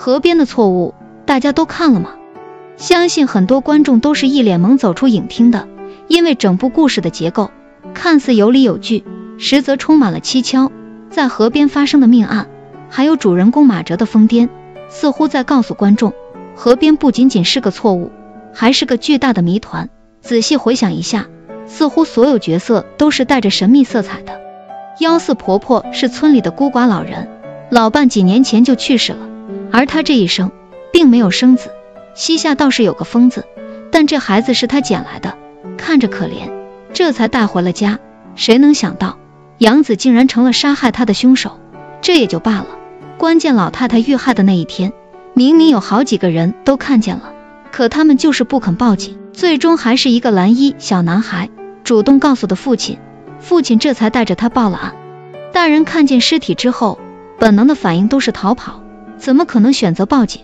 河边的错误大家都看了吗？相信很多观众都是一脸懵走出影厅的，因为整部故事的结构看似有理有据，实则充满了蹊跷。在河边发生的命案，还有主人公马哲的疯癫，似乎在告诉观众，河边不仅仅是个错误，还是个巨大的谜团。仔细回想一下，似乎所有角色都是带着神秘色彩的。幺四婆婆是村里的孤寡老人，老伴几年前就去世了，而她这一生并没有生子。膝下倒是有个疯子，但这孩子是她捡来的，看着可怜，这才带回了家。谁能想到养子竟然成了杀害她的凶手，这也就罢了，关键老太太遇害的那一天，明明有好几个人都看见了，可他们就是不肯报警，最终还是一个蓝衣小男孩主动告诉的父亲，父亲这才带着他报了案。大人看见尸体之后，本能的反应都是逃跑，怎么可能选择报警？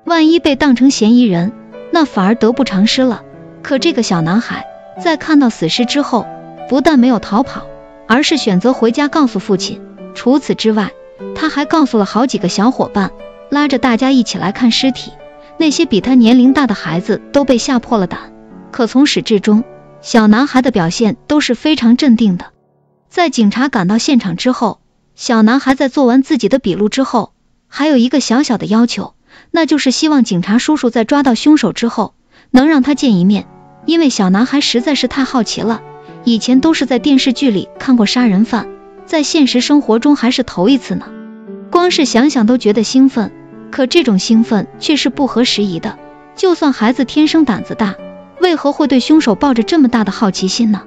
万一被当成嫌疑人，那反而得不偿失了。可这个小男孩在看到死尸之后，不但没有逃跑，而是选择回家告诉父亲。除此之外，他还告诉了好几个小伙伴，拉着大家一起来看尸体。那些比他年龄大的孩子都被吓破了胆，可从始至终，小男孩的表现都是非常镇定的。在警察赶到现场之后，小男孩在做完自己的笔录之后，还有一个小小的要求，那就是希望警察叔叔在抓到凶手之后，能让他见一面，因为小男孩实在是太好奇了，以前都是在电视剧里看过杀人犯，在现实生活中还是头一次呢。光是想想都觉得兴奋，可这种兴奋却是不合时宜的。就算孩子天生胆子大，为何会对凶手抱着这么大的好奇心呢？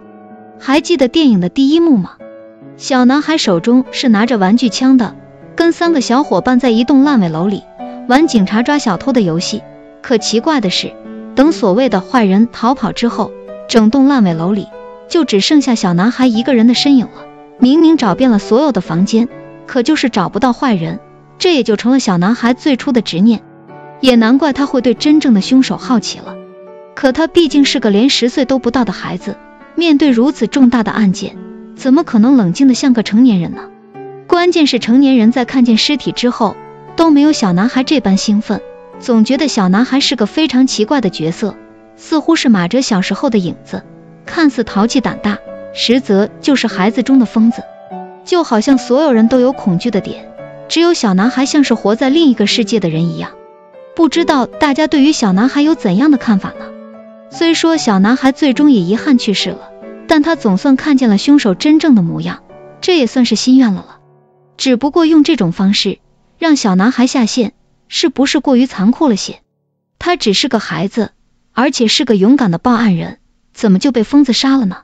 还记得电影的第一幕吗？小男孩手中是拿着玩具枪的，跟3个小伙伴在一栋烂尾楼里玩警察抓小偷的游戏。可奇怪的是，等所谓的坏人逃跑之后，整栋烂尾楼里就只剩下小男孩一个人的身影了。明明找遍了所有的房间，可就是找不到坏人，这也就成了小男孩最初的执念。也难怪他会对真正的凶手好奇了。可他毕竟是个连10岁都不到的孩子，面对如此重大的案件，怎么可能冷静得像个成年人呢？关键是成年人在看见尸体之后，都没有小男孩这般兴奋，总觉得小男孩是个非常奇怪的角色，似乎是马哲小时候的影子，看似淘气胆大，实则就是孩子中的疯子。就好像所有人都有恐惧的点，只有小男孩像是活在另一个世界的人一样。不知道大家对于小男孩有怎样的看法呢？虽说小男孩最终也遗憾去世了，但他总算看见了凶手真正的模样，这也算是心愿了。只不过用这种方式让小男孩下线，是不是过于残酷了些？他只是个孩子，而且是个勇敢的报案人，怎么就被疯子杀了呢？